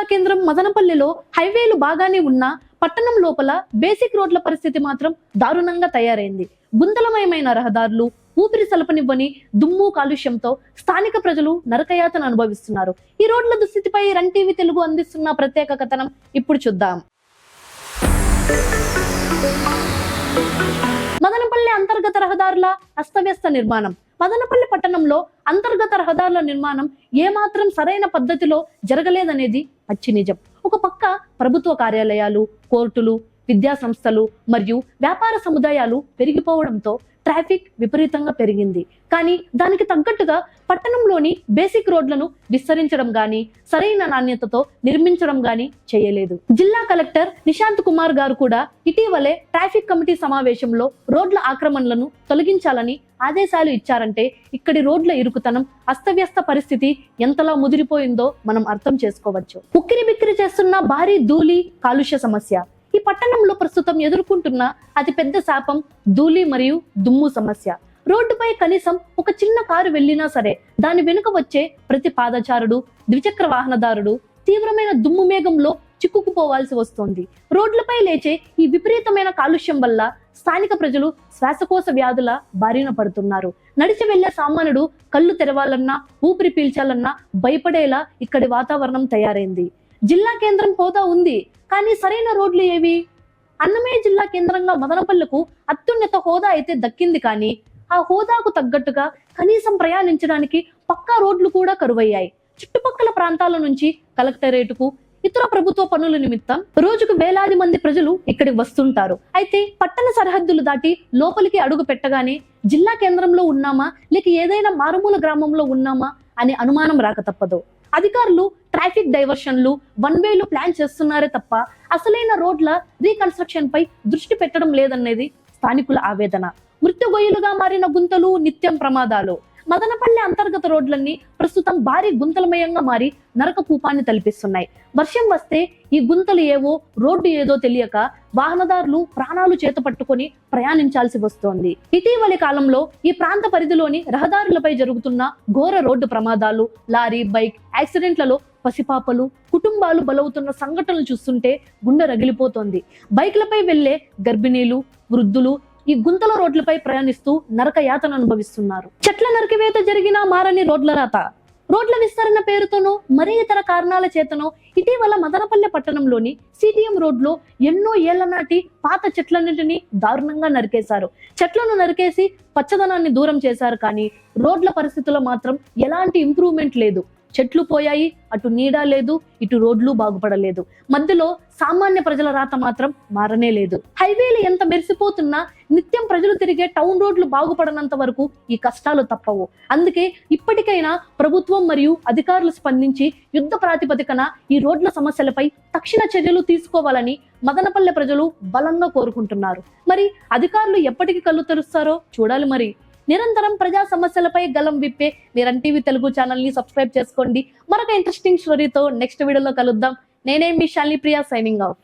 కేంద్రం మదనపల్లిలో హైవేలు బాగానే ఉన్నా పట్టణం లోపల బేసిక్ రోడ్ల పరిస్థితి మాత్రం దారుణంగా తయారైంది. గుంతలమయమైన రహదారులు, ఊపిరి సలపనివ్వని దుమ్ము కాలుష్యంతో స్థానిక ప్రజలు నరకయాతన అనుభవిస్తున్నారు. ఈ రోడ్ల దుస్థితిపై రన్ టీవీ తెలుగు అందిస్తున్న ప్రత్యేక కథనం ఇప్పుడు చూద్దాం. మదనపల్లి అంతర్గత రహదారుల అస్తవ్యస్త నిర్మాణం. మదనపల్లి పట్టణంలో అంతర్గత రహదారుల నిర్మాణం ఏమాత్రం సరైన పద్ధతిలో జరగలేదనేది పచ్చి నిజం. ఒక పక్క ప్రభుత్వ కార్యాలయాలు, కోర్టులు, విద్యా సంస్థలు మరియు వ్యాపార సముదాయాలు పెరిగిపోవడంతో ట్రాఫిక్ విపరీతంగా పెరిగింది. కానీ దానికి తగ్గట్టుగా పట్టణంలోని బేసిక్ రోడ్లను విస్తరించడం గాని, సరైన నాణ్యతతో నిర్మించడం గాని చేయలేదు. జిల్లా కలెక్టర్ నిశాంత్ కుమార్ గారు కూడా ఇటీవలే ట్రాఫిక్ కమిటీ సమావేశంలో రోడ్ల ఆక్రమణలను తొలగించాలని ఆదేశాలు ఇచ్చారంటే ఇక్కడి రోడ్ల ఇరుకుతనం, అస్తవ్యస్త పరిస్థితి ఎంతలా ముదిరిపోయిందో మనం అర్థం చేసుకోవచ్చు. ఉక్కిరి బిక్కిరి చేస్తున్న భారీ ధూళి కాలుష్య సమస్య. ఈ పట్టణంలో ప్రస్తుతం ఎదుర్కొంటున్న అతి పెద్ద శాపం ధూళి మరియు దుమ్ము సమస్య. రోడ్డుపై కనీసం ఒక చిన్న కారు వెళ్ళినా సరే దాని వెనుక వచ్చే ప్రతి పాదచారుడు, ద్విచక్ర వాహనదారుడు తీవ్రమైన దుమ్ము మేఘంలో చిక్కుకుపోవాల్సి వస్తోంది. రోడ్లపై లేచే ఈ విపరీతమైన కాలుష్యం వల్ల స్థానిక ప్రజలు శ్వాసకోశ వ్యాధుల బారిన పడుతున్నారు. నడిచి వెళ్లే సామాన్యుడు కళ్ళు తెరవాలన్నా, ఊపిరి పీల్చాలన్నా భయపడేలా ఇక్కడి వాతావరణం తయారైంది. జిల్లా కేంద్రం హోదా ఉంది, కానీ సరైన రోడ్లు ఏవి? అన్నమయ్య జిల్లా కేంద్రంగా మదనపల్లికు అత్యున్నత హోదా అయితే దక్కింది, కానీ ఆ హోదాకు తగ్గట్టుగా కనీసం ప్రయాణించడానికి పక్కా రోడ్లు కూడా కరువయ్యాయి. చుట్టుపక్కల ప్రాంతాల నుంచి కలెక్టరేటుకు, ఇతర ప్రభుత్వ పనుల నిమిత్తం రోజుకు వేలాది మంది ప్రజలు ఇక్కడికి వస్తుంటారు. అయితే పట్టణ సరిహద్దులు దాటి లోపలికి అడుగు పెట్టగానే జిల్లా కేంద్రంలో ఉన్నామా లేక ఏదైనా మారుమూల గ్రామంలో ఉన్నామా అనే అనుమానం రాక తప్పదు. అధికారులు ట్రాఫిక్ డైవర్షన్లు, వన్ వేలు ప్లాన్ చేస్తున్నారే తప్ప అసలైన రోడ్ల రీకన్స్ట్రక్షన్ పై దృష్టి పెట్టడం లేదనేది స్థానికుల ఆవేదన. మృత్యుగొయ్యలుగా మారిన గుంతలు, నిత్యం ప్రమాదాలు. మదనపల్లి అంతర్గత రోడ్లన్నీ ప్రస్తుతం భారీ గుంతలమయంగా మారి నరక కూపాన్ని తలపిస్తున్నాయి. వర్షం వస్తే ఈ గుంతలు ఏవో, రోడ్డు ఏదో తెలియక వాహనదారులు ప్రాణాలు చేత పట్టుకొని ప్రయాణించాల్సి వస్తోంది. ఇటీవలి కాలంలో ఈ ప్రాంత పరిధిలోని రహదారులపై జరుగుతున్న ఘోర రోడ్డు ప్రమాదాలు, లారీ, బైక్ యాక్సిడెంట్లలో పసిపాపలు, కుటుంబాలు బలవుతున్న సంఘటనలు చూస్తుంటే గుండె రగిలిపోతోంది. బైక్లపై వెళ్లే గర్భిణీలు, వృద్ధులు ఈ గుంతల రోడ్లపై ప్రయాణిస్తూ నరక యాతన అనుభవిస్తున్నారు. చెట్ల నరికివేత జరిగిన మారని రోడ్ల రాత. రోడ్ల విస్తరణ పేరుతోనో మరే ఇతర కారణాల చేతనో ఇటీవల మదనపల్లె పట్టణంలోని సిటిఎం రోడ్లో ఎన్నో ఏళ్ల నాటి పాత చెట్లన్నింటినీ దారుణంగా నరికేశారు. చెట్లను నరికేసి పచ్చదనాన్ని దూరం చేశారు, కానీ రోడ్ల పరిస్థితుల్లో మాత్రం ఎలాంటి ఇంప్రూవ్మెంట్ లేదు. చెట్లు పోయాయి, అటు నీడ లేదు, ఇటు రోడ్లు బాగుపడలేదు. మధ్యలో సామాన్య ప్రజల రాత మాత్రం మారనే లేదు. హైవేలు ఎంత మెరిసిపోతున్నా నిత్యం ప్రజలు తిరిగే టౌన్ రోడ్లు బాగుపడనంత వరకు ఈ కష్టాలు తప్పవు. అందుకే ఇప్పటికైనా ప్రభుత్వం మరియు అధికారులు స్పందించి యుద్ధ ప్రాతిపదికన ఈ రోడ్ల సమస్యలపై తక్షణ చర్యలు తీసుకోవాలని మదనపల్లె ప్రజలు బలంగా కోరుకుంటున్నారు. మరి అధికారులు ఎప్పటికి కళ్ళు తెరుస్తారో చూడాలి. మరి నిరంతరం ప్రజా సమస్యలపై గలం విప్పే రన్ టీవీ తెలుగు ఛానల్ ని సబ్స్క్రైబ్ చేసుకోండి. మరొక ఇంట్రెస్టింగ్ స్టోరీతో నెక్స్ట్ వీడియోలో కలుద్దాం. నేనే మీ శాలిని ప్రియా, సైనింగ్ ఆఫ్.